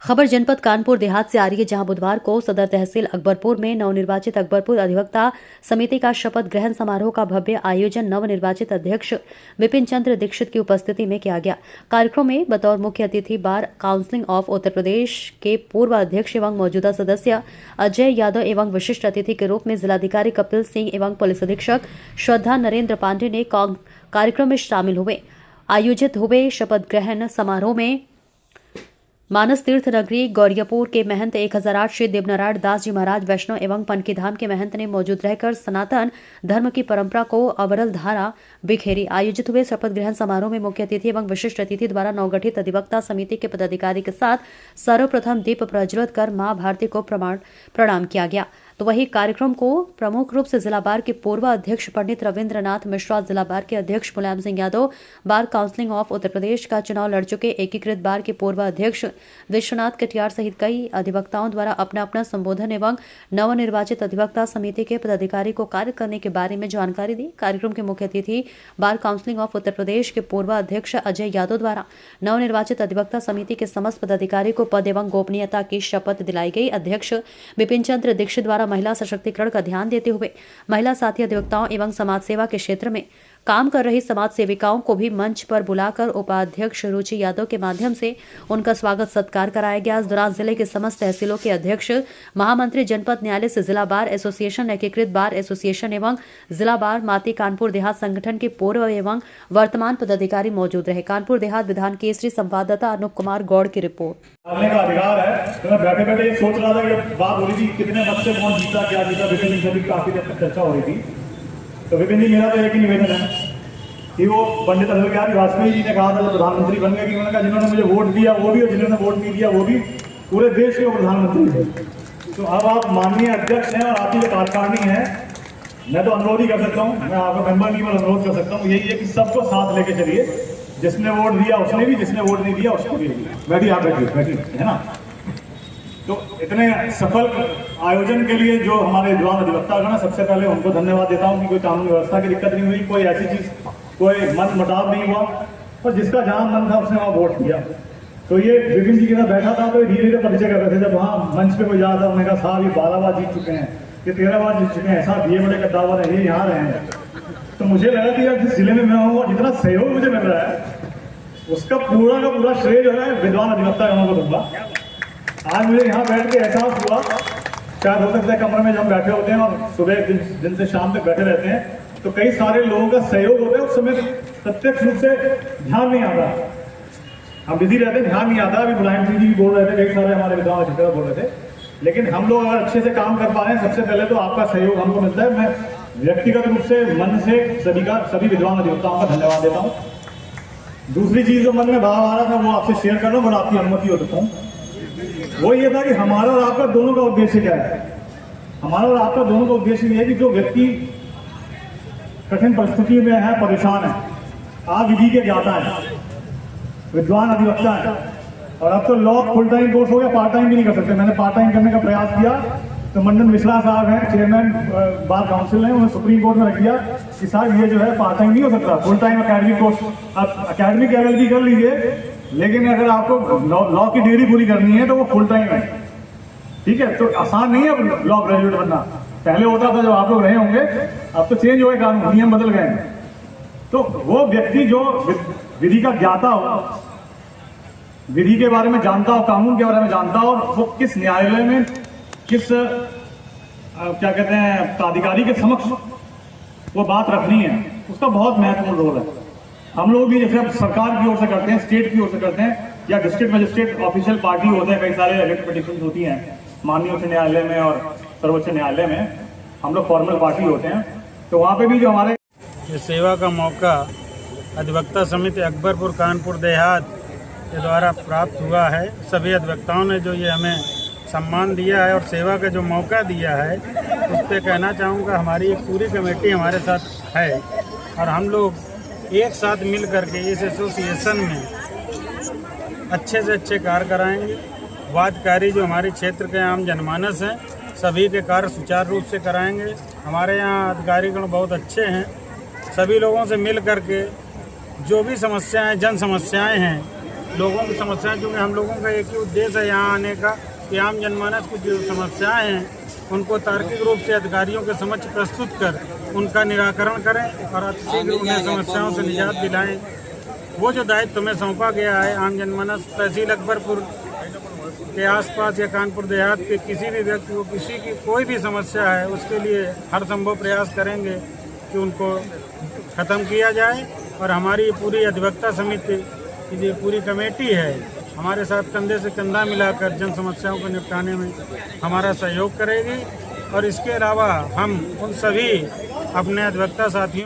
खबर जनपद कानपुर देहात से आ रही है, जहां बुधवार को सदर तहसील अकबरपुर में नवनिर्वाचित अकबरपुर अधिवक्ता समिति का शपथ ग्रहण समारोह का भव्य आयोजन नवनिर्वाचित अध्यक्ष विपिन चंद्र दीक्षित की उपस्थिति में किया गया। कार्यक्रम में बतौर मुख्य अतिथि बार काउंसिल ऑफ उत्तर प्रदेश के पूर्व अध्यक्ष एवं मौजूदा सदस्य अजय यादव एवं विशिष्ट अतिथि के रूप में जिलाधिकारी कपिल सिंह एवं पुलिस अधीक्षक श्रद्धा नरेंद्र पांडे ने कार्यक्रम में शामिल हुए। आयोजित हुए शपथ ग्रहण समारोह में मानस तीर्थ नगरी गौरियापुर के महंत 1008 श्री देवनारायण दास जी महाराज वैष्णव एवं पनकी धाम के महंत ने मौजूद रहकर सनातन धर्म की परंपरा को अविरल धारा बिखेरी। आयोजित हुए शपथ ग्रहण समारोह में मुख्य अतिथि एवं विशिष्ट अतिथि द्वारा नवगठित अधिवक्ता समिति के पदाधिकारी के साथ सर्वप्रथम दीप प्रज्वलित कर मां भारती को प्रणाम किया गया। तो वही कार्यक्रम को प्रमुख रूप से जिला बार के पूर्व अध्यक्ष पंडित रविंद्रनाथ मिश्रा, जिला बार के अध्यक्ष Mulayam Singh Yadav, bar council of Uttar Pradesh का चुनाव लड़ चुके एकीकृत बार के पूर्व अध्यक्ष विश्वनाथ कटियार सहित कई अधिवक्ताओं द्वारा अपना अपना संबोधन एवं नवनिर्वाचित अधिवक्ता समिति के पदाधिकारी को कार्य करने के बारे में जानकारी दी। कार्यक्रम के मुख्य अतिथि बार काउंसिल ऑफ उत्तर प्रदेश के पूर्व अध्यक्ष अजय यादव द्वारा नवनिर्वाचित अधिवक्ता समिति के समस्त पदाधिकारी को पद एवं गोपनीयता की शपथ दिलाई गई। अध्यक्ष विपिन चंद्र दीक्षित द्वारा महिला सशक्तिकरण का ध्यान देते हुए महिला साथी अधिवक्ताओं एवं समाज सेवा के क्षेत्र में काम कर रही समाज सेविकाओं को भी मंच पर बुलाकर उपाध्यक्ष रुचि यादव के माध्यम से उनका स्वागत सत्कार कराया गया। इस दौरान जिले के समस्त तहसीलों के अध्यक्ष, महामंत्री, जनपद न्यायालय से जिला बार एसोसिएशन, एकीकृत बार एसोसिएशन एवं जिला बार माती कानपुर देहात संगठन के पूर्व एवं वर्तमान पदाधिकारी मौजूद रहे। कानपुर देहात विधान केसरी संवाददाता अनूप कुमार गौड़ की रिपोर्ट। डालने का अधिकार है। तो मैं बैठे बैठे ये सोच रहा था कि बात हो रही थी कितने मत से कौन जीता क्या जीता, विपिन जी की काफी देर तक चर्चा हो रही थी। तो विपिन जी, मेरा तो एक ही निवेदन है कि वो पंडित अटल बिहारी वाजपेयी जी ने कहा था जब प्रधानमंत्री बन गए कि उन्होंने कहा जिन्होंने मुझे वोट दिया वो भी और जिन्होंने वोट नहीं दिया वो भी, पूरे देश के प्रधानमंत्री थे। तो अब आप माननीय अध्यक्ष हैं और आपकी जो कार्यकारिणी है, मैं तो अनुरोध ही कर सकता हूँ, मैं आपका मेंबर नहीं मैं अनुरोध कर सकता हूँ, यही है कि सबको साथ लेके चलिए। जिसने वोट दिया उसने भी, जिसने वोट नहीं दिया उसको भी। बैठिए, आप बैठिए, है ना। तो इतने सफल आयोजन के लिए जो हमारे विद्वान अधिवक्तागण हैं, सबसे पहले उनको धन्यवाद देता हूँ कि कोई कानून व्यवस्था की दिक्कत नहीं हुई, कोई ऐसी चीज, कोई मन मुटाव नहीं हुआ और जिसका जहाँ मन था उसने वहाँ वोट दिया। तो ये विपिन जी के साथ बैठा था तो धीरे धीरे परिचय कर रहे थे। जब वहाँ मंच पे कोई जा था, उन्होंने कहा साहब ये 12 बार जीत चुके हैं, ये 13 बार जीत चुके हैं, साहब ये बड़े कद्दावर है, ये यहाँ रहे हैं। तो मुझे लगा कि यार जिस जिले में मैं हूँ जितना सहयोग मुझे मिल रहा है उसका पूरा का पूरा श्रेय जो है विद्वान अधिवक्तागणों को दूंगा। आज मुझे यहाँ बैठ के एहसास हुआ, शायद हो सकता है कमरे में जब हम बैठे होते हैं और सुबह दिन से शाम तक बैठे रहते हैं तो कई सारे लोगों का सहयोग होता है, उस समय प्रत्यक्ष रूप से ध्यान नहीं आता, हम बिजी रहते हैं, ध्यान नहीं आता। अभी मुलायम सिंह जी भी बोल रहे थे, कई सारे हमारे विद्वान अधिवक्ता बोल रहे थे, लेकिन हम लोग अगर अच्छे से काम कर पा रहे हैं, सबसे पहले तो आपका सहयोग हमको मिलता है। मैं व्यक्तिगत रूप से मन से सभी विद्वान अधिवक्ताओं का धन्यवाद देता हूँ। दूसरी चीज जो मन में भाव आ रहा था वो आपसे शेयर कर रहा हूँ, और आपकी अनुमति हो सकता हूँ। वो ये था कि हमारा और आपका दोनों का उद्देश्य क्या है। हमारा और आपका दोनों का उद्देश्य ये है कि जो व्यक्ति कठिन परिस्थिति में है, परेशान है, आप विधि के ज्ञाता है, विद्वान अधिवक्ता है, और अब तो लॉ फुल टाइम कोर्स हो गया, पार्ट टाइम भी नहीं कर सकते। मैंने पार्ट टाइम करने का प्रयास किया तो मंडन मिश्रा साहब हैं, चेयरमैन बार काउंसिल हैं, उन्होंने सुप्रीम कोर्ट में रख दिया कि साहब ये जो है पार्ट टाइम नहीं हो सकता, फुल टाइम अकेडमिक कोर्स। आप अकेडमिक LLB कर लीजिए, लेकिन अगर आपको लॉ की डिग्री पूरी करनी है तो वो फुल टाइम है, ठीक है। तो आसान नहीं है लॉ ग्रेजुएट बनना, पहले होता था जब आप लोग रहे होंगे, अब तो चेंज हो गए कानून, नियम बदल गए। तो वो व्यक्ति जो विधि का ज्ञाता हो, विधि के बारे में जानता हो, कानून के बारे में जानता हो, और वो किस न्यायालय में किस क्या कहते हैं प्राधिकारी के समक्ष वो बात रखनी है, उसका बहुत महत्वपूर्ण रोल है। हम लोग भी जैसे सरकार की ओर से करते हैं, स्टेट की ओर से करते हैं, या डिस्ट्रिक्ट मजिस्ट्रेट ऑफिशियल पार्टी होते हैं, कई सारे इलेक्ट पिटिशन होती हैं माननीय उच्च न्यायालय में और सर्वोच्च न्यायालय में, हम लोग फॉर्मल पार्टी होते हैं। तो वहाँ पे भी जो हमारे ये सेवा का मौका अधिवक्ता समिति अकबरपुर कानपुर देहात के द्वारा प्राप्त हुआ है। सभी अधिवक्ताओं ने जो ये हमें सम्मान दिया है और सेवा का जो मौका दिया है, उस पर कहना चाहूँगा हमारी एक पूरी कमेटी हमारे साथ है और हम लोग एक साथ मिल करके इस एसोसिएशन में अच्छे से अच्छे कार्य कराएंगे। वादकारी जो हमारे क्षेत्र के आम जनमानस हैं, सभी के कार्य सुचारू रूप से कराएंगे। हमारे यहाँ अधिकारीगण बहुत अच्छे हैं, सभी लोगों से मिल करके जो भी समस्याएं, जन समस्याएं हैं, लोगों की समस्याएं, क्योंकि हम लोगों का एक ही उद्देश्य है यहाँ आने का कि आम जनमानस की जो समस्याएं हैं उनको तार्किक रूप से अधिकारियों के समक्ष प्रस्तुत कर उनका निराकरण करें और अतिशीघ्र उन्हें समस्याओं से निजात दिलाएं। वो जो दायित्व हमें सौंपा गया है, आम जनमानस तहसील अकबरपुर के आसपास या कानपुर देहात के किसी भी व्यक्ति को किसी की कोई भी समस्या है, उसके लिए हर संभव प्रयास करेंगे कि उनको ख़त्म किया जाए। और हमारी पूरी अधिवक्ता समिति की जो पूरी कमेटी है हमारे साथ कंधे से कंधा मिलाकर जन समस्याओं को निपटाने में हमारा सहयोग करेगी। और इसके अलावा हम उन सभी अपने अधिवक्ता साथियों